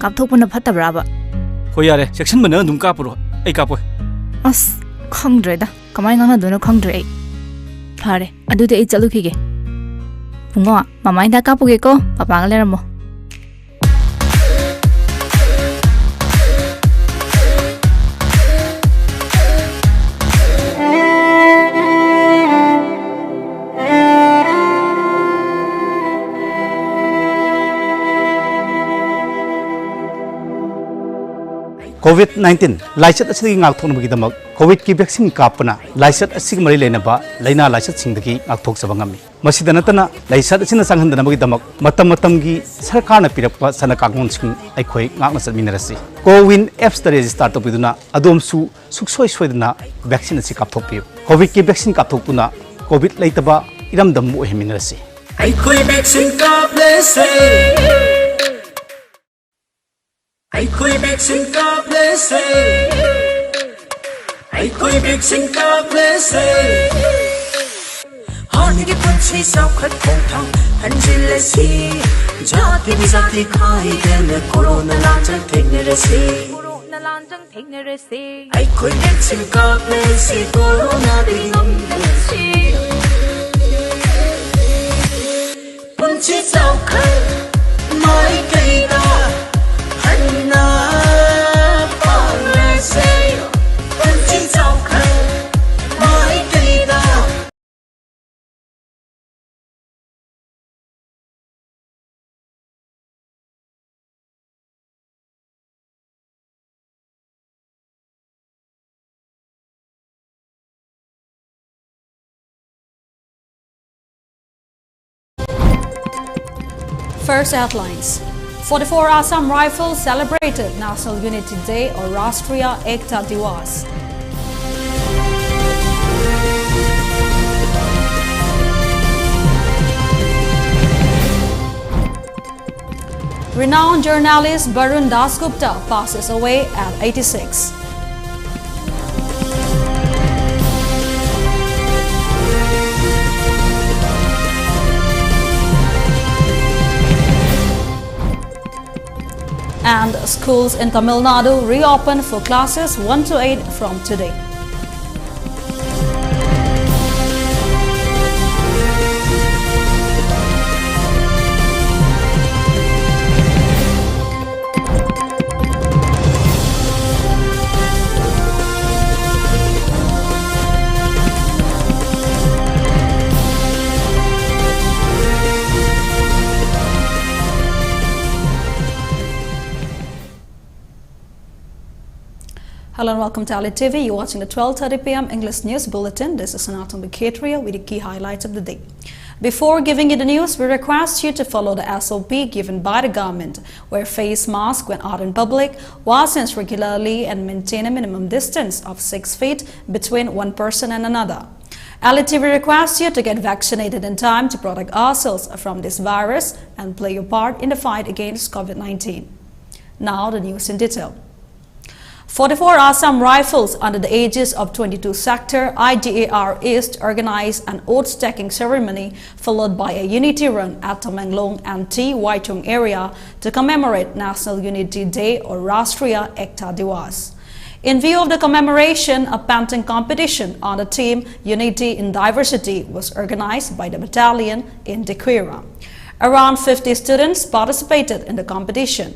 ꯀꯥꯞꯊꯣꯛꯄꯅ ꯐꯠꯇꯕ꯭ꯔꯥꯕ? ꯍꯣꯏ ꯌꯥꯔꯦ, ꯆꯦꯛꯁꯤꯟꯕꯅ ꯑꯗꯨꯝ ꯀꯥꯞꯄꯨꯔꯣ. ꯑꯩ ꯀꯥꯞꯄꯣꯏ. ꯑꯁ, ꯈꯪꯗ꯭ꯔꯦꯗ. ꯀꯃꯥꯏꯅ ꯉꯥꯡꯅꯗꯣꯏꯅꯣ ꯈꯪꯗ꯭ꯔꯦ ꯑꯩ. ꯐꯔꯦ, ꯑꯗꯨꯗꯤ ꯑꯩ ꯆꯠꯂꯨꯈꯤꯒꯦ. ꯄꯨꯡꯉꯣ, ꯃꯃꯥ ꯍꯤꯗꯥꯛ ꯀꯥꯞꯄꯨꯒꯦꯀꯣ. ꯄꯄꯥꯒ ꯂꯩꯔꯝꯃꯣ. COVID-19 लाइसत असि ngakthonabagidamak COVID ki vaccine kapana लाइसत असि mari lenaba laina लाइसत singdagi ngakthokjaba ngami masida natana लाइसत asina sanghandanabagidamak matam matamgi sarkarna pirakpa sana kangon sing aikhoi ngakna chatminarasi Cowin apps ta register topiduna adomsu suksoi soidana vaccine asi kapthokpiu COVID ki vaccine kapthokpuna COVID laitaba iramdam mu heminarasi aikhoi vaccine kaplese aikhoi vaccine kaplese aikhoi vaccine kaplese hani ki punchi saukhat thong hanjilasi jati bizati khai den corona lanjang thengnerase aikhoi vaccine kaplese corona dingam punchi saukhat mai kaida First headlines. 44 Assam Rifles celebrated National Unity Day or Rashtriya Ekta Diwas. Renowned journalist Barun Dasgupta passes away at 86. And schools in Tamil Nadu reopen for classes 1 to 8 from today. Hello and welcome to ELITETV. You're watching the 12:30 p.m. English News Bulletin. This is SANATOMBI with the key highlights of the day. Before giving you the news, we request you to follow the SOP given by the government. Wear face mask when out in public, wash hands regularly and maintain a minimum distance of 6 feet between one person and another. ELITETV requests you to get vaccinated in time to protect ourselves from this virus and play your part in the fight against COVID-19. Now the news in detail. 44 Assam Rifles under the aegis of 22 Sector IDAR East organized an oath-taking ceremony followed by a unity run at Tamenglong and T. Waichung area to commemorate National Unity Day or Rashtriya Ekta Diwas. In view of the commemoration, a painting competition on the theme Unity in Diversity was organized by the battalion in Dequira. Around 50 students participated in the competition.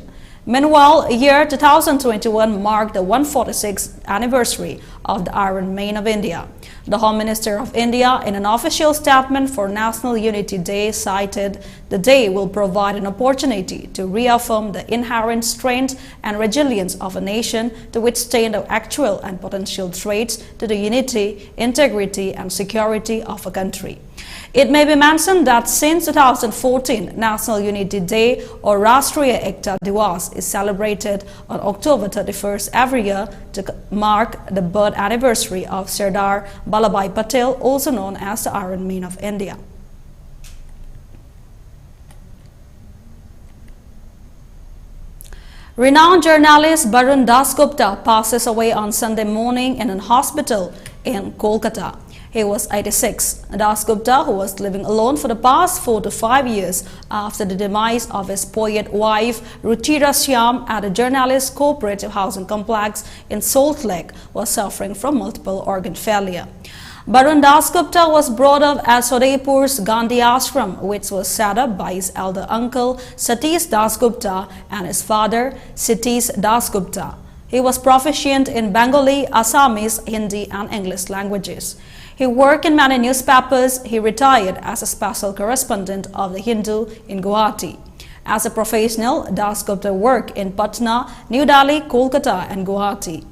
Meanwhile, year 2021 marked the 146th anniversary of the Iron Man of India. The Home Minister of India, in an official statement for National Unity Day, cited the day will provide an opportunity to reaffirm the inherent strength and resilience of a nation to withstand the actual and potential threats to the unity, integrity, and security of a country. It may be mentioned that since 2014, National Unity Day or Rashtriya Ekta Diwas is celebrated on October 31st every year to mark the birth anniversary of Sardar Vallabhbhai Patel, also known as the Iron Man of India. Renowned journalist Barun Dasgupta passes away on Sunday morning in an hospital in Kolkata. He was 86. Das Gupta, who was living alone for the past 4 to 5 years after the demise of his poet wife Ruchira Shyam at a journalist cooperative housing complex in Salt Lake, was suffering from multiple organ failure. Barun Das Gupta was brought up at Sodepur's Gandhi Ashram, which was set up by his elder uncle Satish Das Gupta and his father Satish Das Gupta. He was proficient in Bengali, Assamese, Hindi and English languages. He worked in many newspapers. He retired as a special correspondent of the Hindu in Guwahati. As a professional, Das Gupta worked in Patna, New Delhi, Kolkata and Guwahati.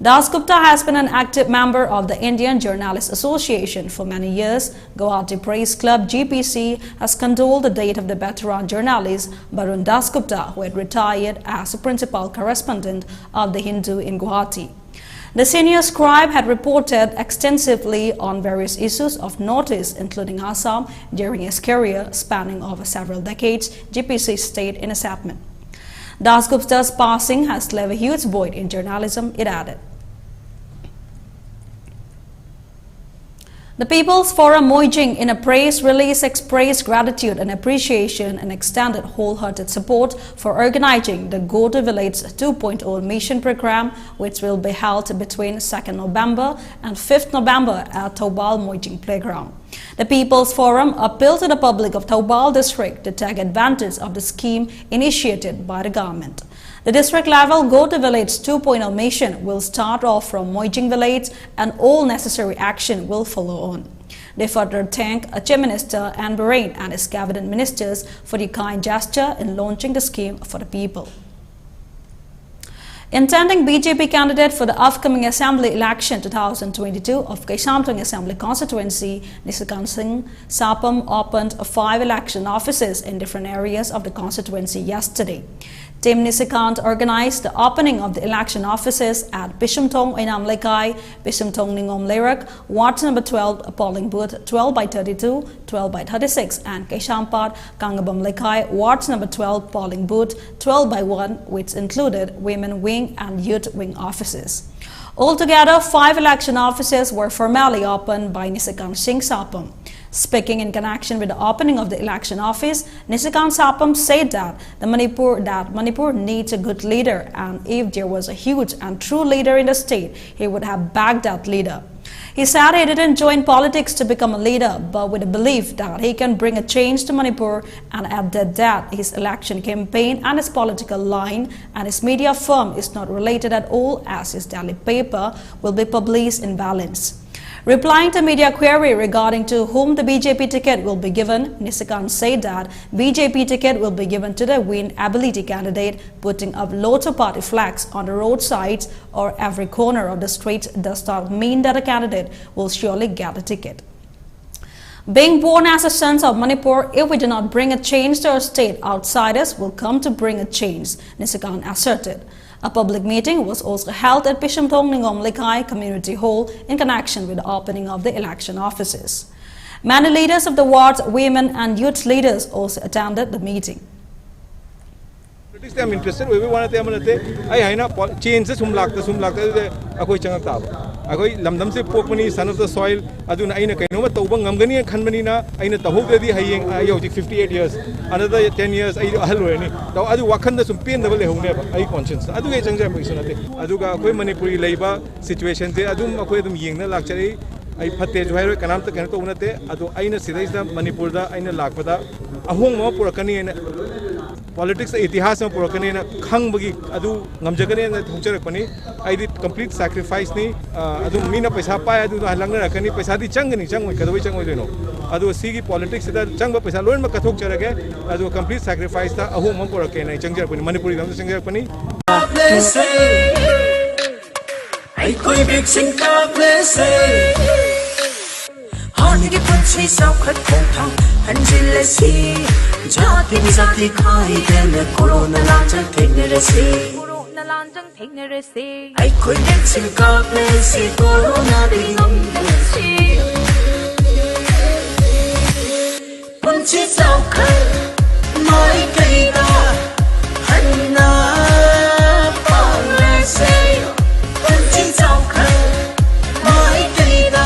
Das Gupta has been an active member of the Indian Journalists Association for many years. Guwahati Press Club GPC has condoled the death of the veteran journalist Barun Das Gupta, who had retired as a principal correspondent of the Hindu in Guwahati. The senior scribe had reported extensively on various issues of notice, including Assam, during his career spanning over several decades, GPC stated in a statement. Das Gupta's passing has left a huge void in journalism, it added. The People's Forum Moijing, in a press release, expressed gratitude and appreciation and extended wholehearted support for organizing the Go to Village 2.0 mission program, which will be held between 2nd November and 5th November at Taubal Moijing Playground. The People's Forum appealed to the public of Taubal district to take advantage of the scheme initiated by the government. The district-level Go to Village 2.0 mission will start off from Moijing Village and all necessary action will follow on. They further thank Chief Minister Anne Bahrain and his cabinet ministers for the kind gesture in launching the scheme for the people. Intending BJP candidate for the upcoming Assembly election 2022 of Kaishamtung Assembly constituency, Nisakan Singh Sapam opened 5 election offices in different areas of the constituency yesterday. Team Nisikant organized the opening of the election offices at Bishumtong Ainam Lekai, Bishumtong Ningom Lerak, Ward number 12, polling booth 12 by 32, 12 by 36, and Kaishampad, Kangabam Lekai, Ward number 12, polling booth 12 by 1, which included women wing and youth wing offices. Altogether, 5 election offices were formally opened by Nisakan Singh Sapam. Speaking in connection with the opening of the election office, Nisakan Sapam said that Manipur needs a good leader, and if there was a huge and true leader in the state, he would have backed that leader. He said he didn't join politics to become a leader, but with a belief that he can bring a change to Manipur, and added that his election campaign and his political line and his media firm is not related at all, as his daily paper will be published in balance. Replying to media query regarding to whom the BJP ticket will be given, Nisakan said that BJP ticket will be given to the win ability candidate, putting up lots of party flags on the roadsides or every corner of the street does not mean that a candidate will surely get a ticket. Being born as a son of Manipur, if we do not bring a change to our state, outsiders will come to bring a change, Nisakan asserted. A public meeting was also held at Bishumtong Ningom Lekai Community Hall in connection with the opening of the election offices. Many leaders of the wards, women and youth leaders also attended the meeting. I'm interested. We want to I change the Lamdam se Pokmani, son of the soil, Aduna Aina Kainoma, Tobangangani and Kanmanina, Aina Tahogadi Haying, Ayoti 58 years, another 10 years, Aluani, the Adu Wakanda Sumpin, the never, I conscience. Adu Aduga, Manipuri labor situation, Adum Aquadum Ying, luxury, I Pate, Kanamta Kanatonate, Adu Aina Sidesa, Manipurda, Aina Lakpada, a home of Purakani and politics itihas ng Purakani na khang bagi adu ngamjagani na thungcharakpani I did complete sacrifice ni adu mina paisa pa adu halang na rakani paisa di changani changoi kadoi changoi deno adu sigi politics da changba paisa loin ma kathok charage adu complete sacrifice ta ahu mam Purakani changjarpani Manipuri dam changjarpani ai koi big sing ka place हानि के पक्षी साखत कोठा हंजिले सी जाति जाति खाई then corona लांचन ठेंगे रसे आई कोई देख सिंह का प्लेसी कोरोना दी नंसी पंछी साखत माई कईदा हन्ना पाले से पंछी साखत माई कईदा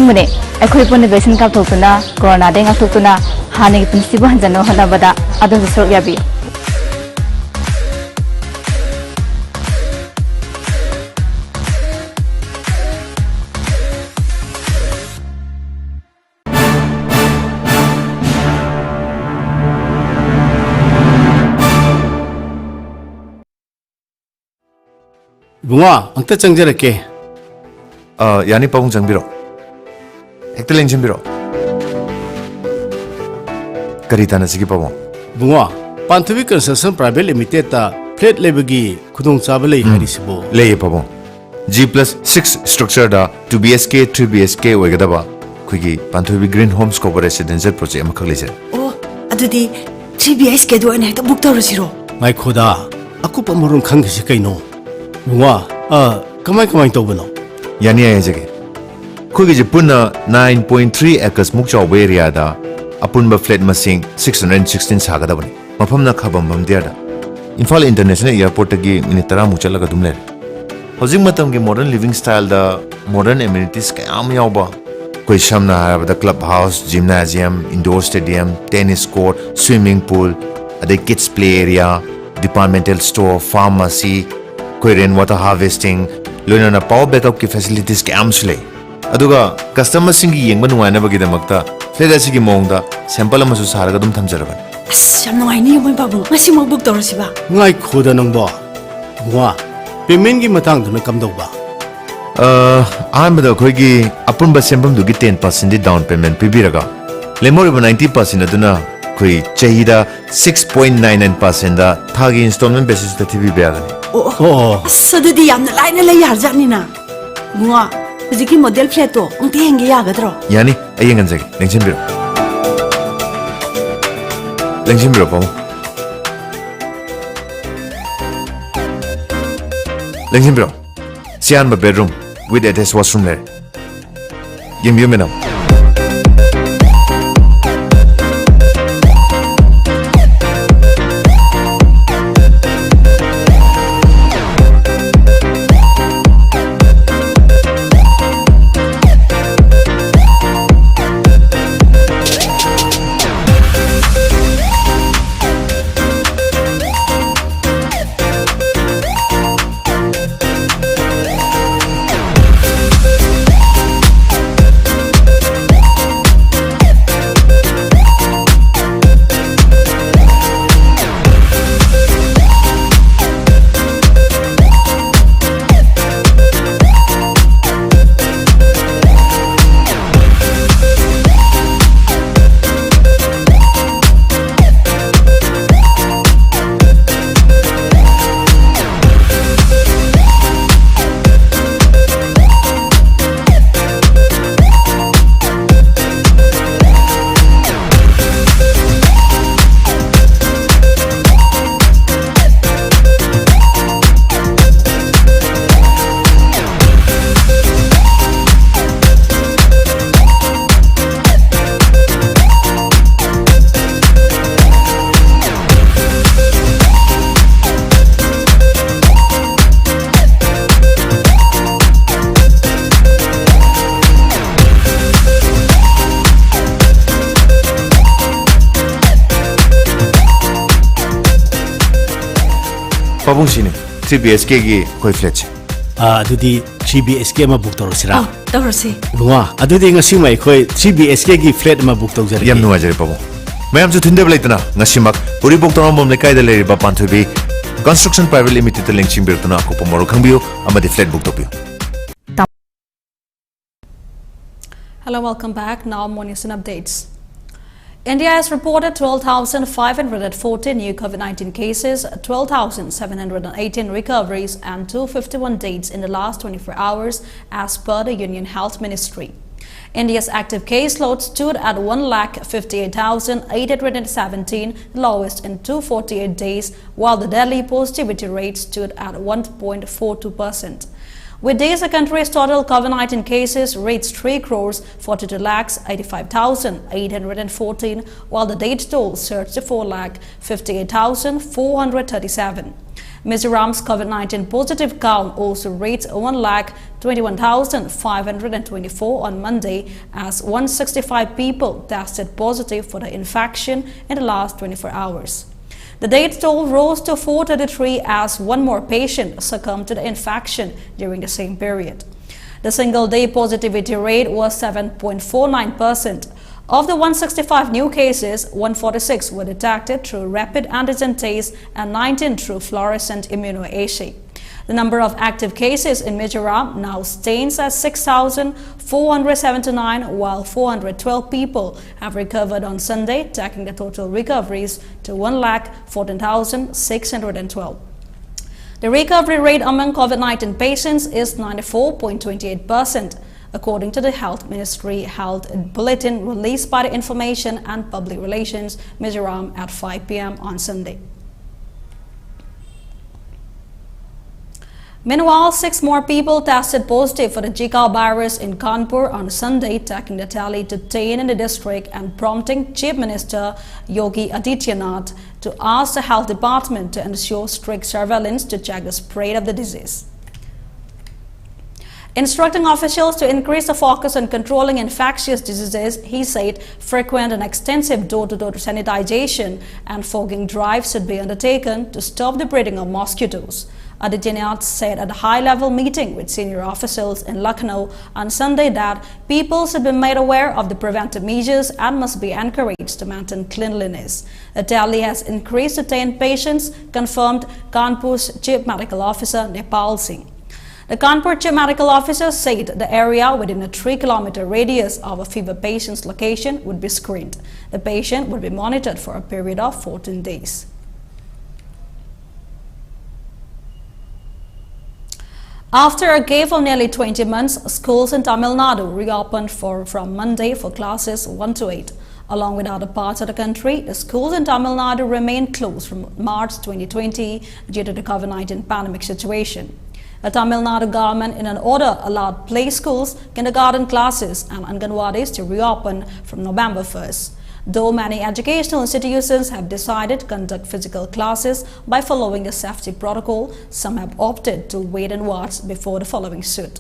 ꯑꯁꯦꯡꯕꯅꯦ ꯑꯩꯈꯣꯏ ꯄꯨꯟꯅ ꯚꯦꯛꯁꯤꯟ ꯀꯥꯞꯊꯣꯛꯇꯨꯅ ꯀꯣꯔꯣꯅꯥꯗꯒꯤ ꯉꯥꯛꯊꯣꯛꯇꯨꯅ ꯍꯥꯟꯅꯒꯤ ꯄꯨꯟꯁꯤꯕꯨ ꯍꯟꯖꯟꯅꯕ ꯍꯣꯠꯅꯕꯗ ꯑꯗꯣꯝꯁꯨ ꯁꯔꯨꯛ ꯌꯥꯕꯤꯌꯨ bunga angta changjarake yani pawung changbiro hekta lengchimbiro kari tana sigi pawung bunga panthavi construction private limited ta flat lebagi khudong chaba lei harisibo leye pawung G+6 structure da 2 BSK 3 BSK oigadaba kuigi panthavi green homes co residential project amakak leise Oh, adudi 3 BSK do ane ta book tawrasiro mai khoda akupa marun khangisi kaino bunga kamai tawbano yani ayajage kuigi je punna 9.3 acres muk chawba area da apunba flat masing 616 sagadabani mafamna khabam bamdia da Imphal International Airport tagi minute 10 mu chalaga dum lere hojing matam gi modern living style da modern amenities kayam yawba koi samna harabada club house gymnasium indoor stadium tennis court swimming pool ade kids play area departmental store pharmacy koi rainwater harvesting loina power backup ki facilities kayam sule aduga customer singi yengba nuaina bagi damakta flat asigi mongda sample amasu saraga dum thamjaraban as yam no aini moi babu ngasi mo book tawrasiba ngai khoda nangba bunga payment gi matang duna kamdawba ahambada khoigi apunba sembam dugi 10% down payment pibiraga lemoriba 90% aduna khoi chahida 6.99% da thagi installment basis da tv bayagani oh sadudi yamna laina lay yarjanina bunga hujiki model flat to ungti henge yagadro yani ayenganjage lengchimbiro pamu lengchimbiro sianba bedroom with attached washroom there yembiyo menam pabung sini 3 BSK gi koi flat adudi 3 BSK ma book tawrasira oh tawrasi bunga adudi ngasi mai khoi 3 BSK gi flat ma book tawjari yam nuajare pabung mayam ju thinde blaitana ngasimak puri bok tawam bom lekai da leri ba panthubi construction private limited the lengchimbir tuna ko pomoro khangbiyo amadi flat book topiyo Hello, welcome back. Now more news and updates. India has reported 12,540 new COVID-19 cases, 12,718 recoveries and 251 deaths in the last 24 hours as per the Union Health Ministry. India's active caseload stood at 1,58,817, lowest in 248 days, while the Delhi positivity rate stood at 1.42%. With this, the country's total COVID-19 cases reached 3,42,85,814, while the death toll surged to 4,58,437. Mizoram's COVID-19 positive count also reached 1,21,524 on Monday as 165 people tested positive for the infection in the last 24 hours. The death toll rose to 433 as one more patient succumbed to the infection during the same period. The single-day positivity rate was 7.49%. Of the 165 new cases, 146 were detected through rapid antigen tests and 19 through fluorescent immunoassay. The number of active cases in Mizoram now stands at 6,479, while 412 people have recovered on Sunday, taking the total recoveries to 1,14,612. The recovery rate among COVID-19 patients is 94.28%. According to the Health Ministry Health Bulletin released by the Information and Public Relations Mizoram at 5 p.m. on Sunday. Meanwhile, 6 more people tested positive for the Zika virus in Kanpur on Sunday, taking the tally to 10 in the district and prompting Chief Minister Yogi Adityanath to ask the Health Department to ensure strict surveillance to check the spread of the disease. Instructing officials to increase the focus on controlling infectious diseases, he said frequent and extensive door-to-door sanitization and fogging drives should be undertaken to stop the breeding of mosquitoes. Adityanath said at a high-level meeting with senior officials in Lucknow on Sunday that people should be made aware of the preventive measures and must be encouraged to maintain cleanliness. The tally has increased to 10 patients, confirmed Kanpur's Chief Medical Officer Nepal Singh. The Kanpur Chief Medical Officer said the area within a 3-kilometer radius of a fever patient's location would be screened. The patient would be monitored for a period of 14 days. After a gap of nearly 20 months, schools in Tamil Nadu reopened from Monday for classes 1 to 8. Along with other parts of the country, the schools in Tamil Nadu remained closed from March 2020 due to the COVID-19 pandemic situation. The Tamil Nadu government in an order allowed play schools, kindergarten classes and Anganwadis to reopen from November 1st. Though many educational institutions have decided to conduct physical classes by following the safety protocol, some have opted to wait and watch before the following suit.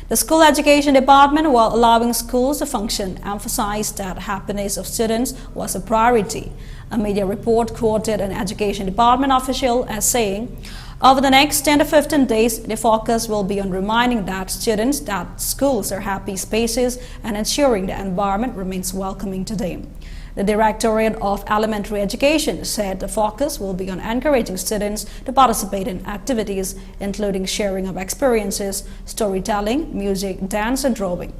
The School Education Department, while allowing schools to function, emphasized that happiness of students was a priority. A media report quoted an Education Department official as saying, over the next 10 to 15 days, the focus will be on reminding that students that schools are happy spaces and ensuring the environment remains welcoming to them. The Directorate of Elementary Education said the focus will be on encouraging students to participate in activities including sharing of experiences, storytelling, music, dance and drawing.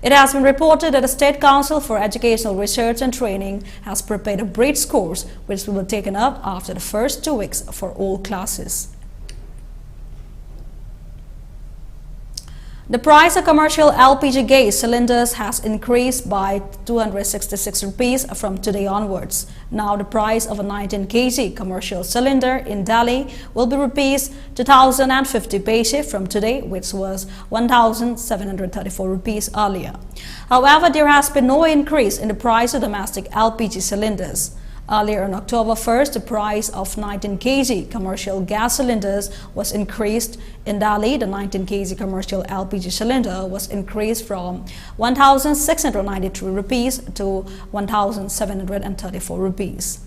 It has been reported that the State Council for Educational Research and Training has prepared a bridge course which will be taken up after the first 2 weeks for all classes. The price of commercial LPG gas cylinders has increased by 266 rupees from today onwards. Now the price of a 19 kg commercial cylinder in Delhi will be rupees 2050 paise from today, which was 1734 rupees earlier. However, there has been no increase in the price of domestic LPG cylinders. Earlier on October 1st, the price of 19 kg commercial gas cylinders was increased. In Delhi, the 19 kg commercial LPG cylinder was increased from 1,693 rupees to 1,734 rupees.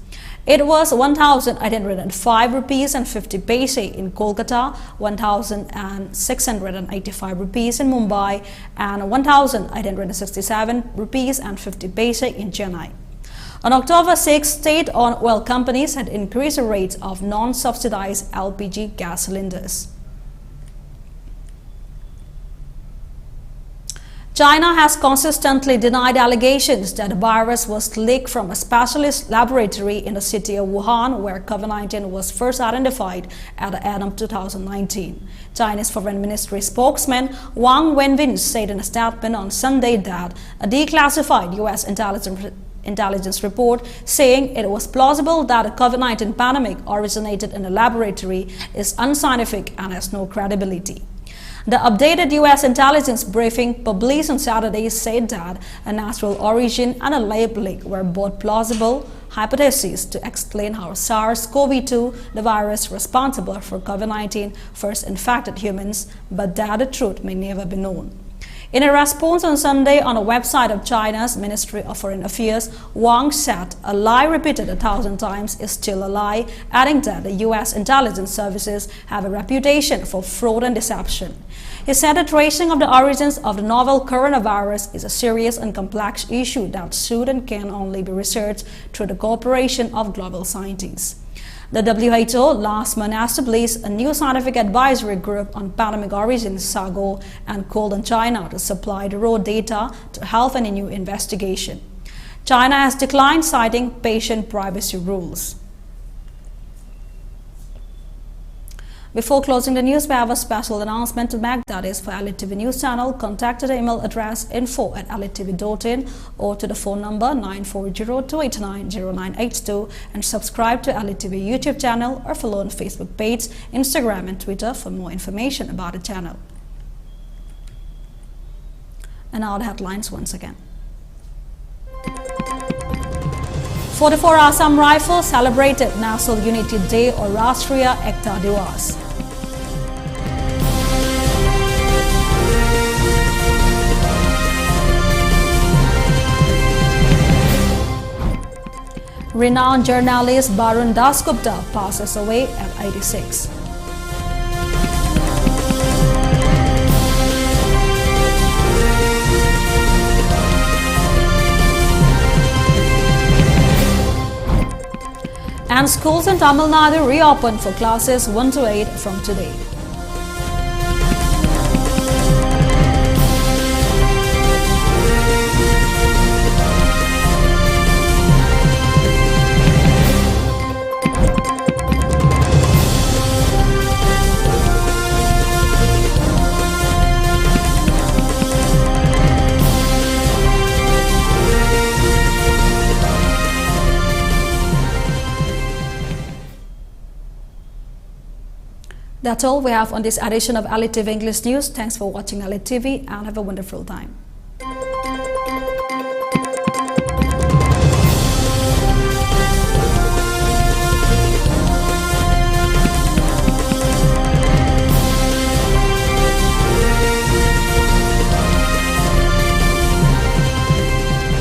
It was 1,805 rupees and 50 paise in Kolkata, 1,685 rupees in Mumbai, and 1,867 rupees and 50 paise in Chennai. On October 6, state-owned oil companies had increased the rates of non-subsidized LPG gas cylinders. China has consistently denied allegations that the virus was leaked from a specialist laboratory in the city of Wuhan, where COVID-19 was first identified at the end of 2019. Chinese Foreign Ministry spokesman Wang Wenbin said in a statement on Sunday that a declassified U.S. intelligence report saying it was plausible that the COVID-19 pandemic originated in a laboratory is unscientific and has no credibility. The updated U.S. intelligence briefing published on Saturday said that a natural origin and a lab leak were both plausible, hypotheses to explain how SARS-CoV-2, the virus responsible for COVID-19, first infected humans, but that the truth may never be known. In a response on Sunday on a website of China's Ministry of Foreign Affairs, Wang said a lie repeated 1,000 times is still a lie, adding that the U.S. intelligence services have a reputation for fraud and deception. He said the tracing of the origins of the novel coronavirus is a serious and complex issue that should and can only be researched through the cooperation of global scientists. The WHO last month established a new scientific advisory group on pandemic origins SAGO and called on China to supply the raw data to help any new investigation. China has declined, citing patient privacy rules. Before closing the news, we have a special announcement to make, that is for ELITETV News channel. Contact the email address info@elitetv.in or to the phone number 940-289-0982 and subscribe to ELITETV YouTube channel or follow on Facebook page, Instagram and Twitter for more information about the channel. And now the headlines once again. 44 Assam Rifles celebrated National Unity Day or Rashtriya Ekta Diwas. Renowned journalist Barun Dasgupta passes away at 86. And schools in Tamil Nadu reopened for classes 1 to 8 from today. That's all we have on this edition of ELITETV English News. Thanks for watching ELITETV and have a wonderful time.